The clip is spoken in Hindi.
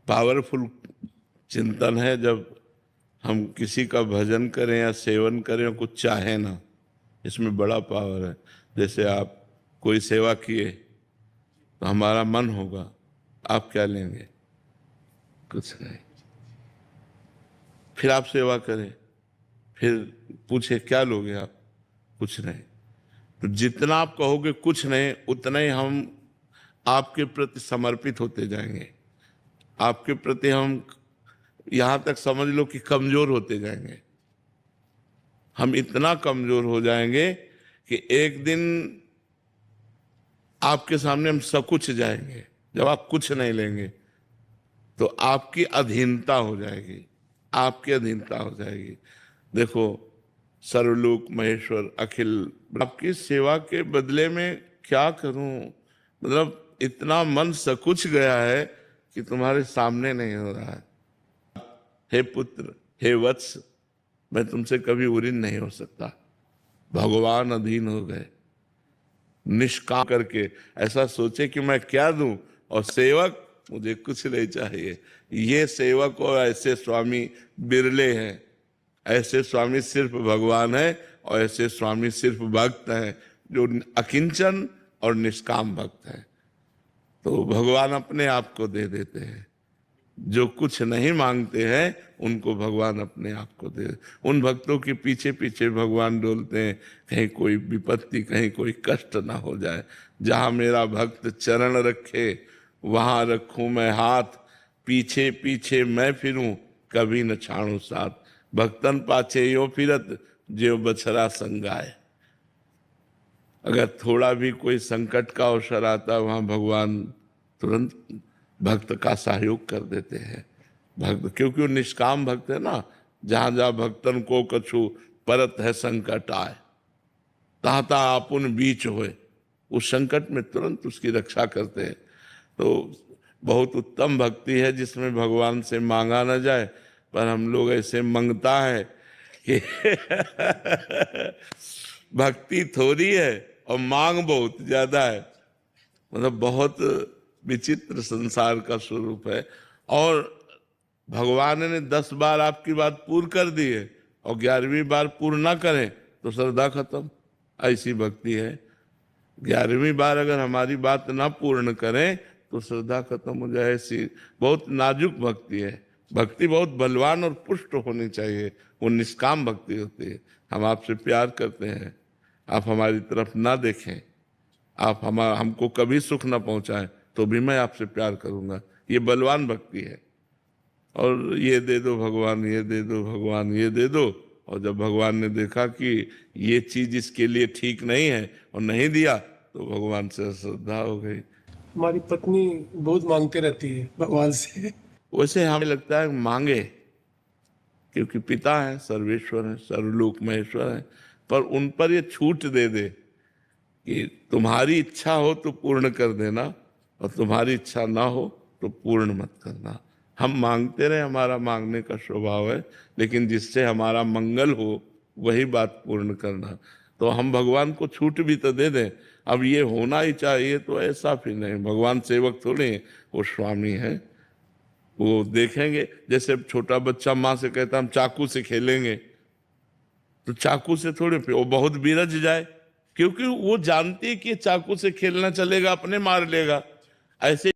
पावरफुल चिंतन है जब हम किसी का भजन करें या सेवन करें और कुछ चाहें ना, इसमें बड़ा पावर है। जैसे आप कोई सेवा किए तो हमारा मन होगा, आप क्या लेंगे? कुछ नहीं। फिर आप सेवा करें, फिर पूछे क्या लोगे आप? कुछ नहीं। तो जितना आप कहोगे कुछ नहीं, उतना ही हम आपके प्रति समर्पित होते जाएंगे, आपके प्रति हम यहां तक समझ लो कि कमजोर होते जाएंगे। हम इतना कमजोर हो जाएंगे कि एक दिन आपके सामने हम सकुच जाएंगे। जब आप कुछ नहीं लेंगे तो आपकी अधीनता हो जाएगी, आपकी अधीनता हो जाएगी। देखो, सर्वलोक महेश्वर अखिल, आपकी सेवा के बदले में क्या करूं? मतलब इतना मन सकुच गया है कि तुम्हारे सामने नहीं हो रहा है। हे पुत्र, हे वत्स, मैं तुमसे कभी उऋण नहीं हो सकता। भगवान अधीन हो गए, निष्काम करके ऐसा सोचे कि मैं क्या दूं, और सेवक मुझे कुछ नहीं चाहिए। ये सेवक और ऐसे स्वामी बिरले हैं। ऐसे स्वामी सिर्फ भगवान है, और ऐसे स्वामी सिर्फ भक्त हैं जो अकिंचन और निष्काम भक्त हैं। तो भगवान अपने आप को दे देते हैं। जो कुछ नहीं मांगते हैं उनको भगवान अपने आप को दे। उन भक्तों के पीछे पीछे भगवान डोलते हैं, कहीं कोई विपत्ति, कहीं कोई कष्ट ना हो जाए। जहां मेरा भक्त चरण रखे वहां रखूं मैं हाथ, पीछे पीछे मैं फिरूं कभी न छाड़ू साथ। भक्तन पाछे यो फिरत जो बछरा संगाए। अगर थोड़ा भी कोई संकट का अवसर आता है, वहां भगवान तुरंत भक्त का सहयोग कर देते हैं। भक्त, क्योंकि वो निष्काम भक्त है ना। जहां जहां भक्तन को कछु परत है संकट आए, तहां तहां आपुन बीच होए। उस संकट में तुरंत उसकी रक्षा करते हैं। तो बहुत उत्तम भक्ति है जिसमें भगवान से मांगा न जाए। पर हम लोग ऐसे मांगता है कि भक्ति थोड़ी है और मांग बहुत ज्यादा है। मतलब बहुत विचित्र संसार का स्वरूप है। और भगवान ने 10 बार आपकी बात पूर्ण कर दी है, और 11वीं बार पूर्ण ना करें तो श्रद्धा खत्म। ऐसी भक्ति है। 11वीं बार अगर हमारी बात ना पूर्ण करें तो श्रद्धा खत्म हो जाए। ऐसी बहुत नाजुक भक्ति है। भक्ति बहुत बलवान और पुष्ट होनी चाहिए। वो निष्काम भक्ति होती है। हम आपसे प्यार करते हैं, आप हमारी तरफ ना देखें, आप हमको कभी सुख ना पहुंचाएं, तो भी मैं आपसे प्यार करूंगा। ये बलवान भक्ति है। और ये दे दो भगवान, ये दे दो भगवान, ये दे दो। और जब भगवान ने देखा कि ये चीज इसके लिए ठीक नहीं है और नहीं दिया, तो भगवान से श्रद्धा हो गई। हमारी पत्नी बहुत मांगते रहती है भगवान से। वैसे हमें लगता है मांगे, क्योंकि पिता है, सर्वेश्वर है, सर्वलोक महेश्वर है। पर उन पर ये छूट दे दे कि तुम्हारी इच्छा हो तो पूर्ण कर देना, और तुम्हारी इच्छा ना हो तो पूर्ण मत करना। हम मांगते रहे, हमारा मांगने का स्वभाव है, लेकिन जिससे हमारा मंगल हो वही बात पूर्ण करना। तो हम भगवान को छूट भी तो दे दें, अब ये होना ही चाहिए तो ऐसा फिर नहीं। भगवान सेवक थोड़े, वो स्वामी है। वो देखेंगे, जैसे छोटा बच्चा माँ से कहता हम चाकू से खेलेंगे, तो चाकू से थोड़े, वो बहुत बिरज जाए, क्योंकि वो जानती है कि चाकू से खेलना चलेगा, अपने मार लेगा। ऐसे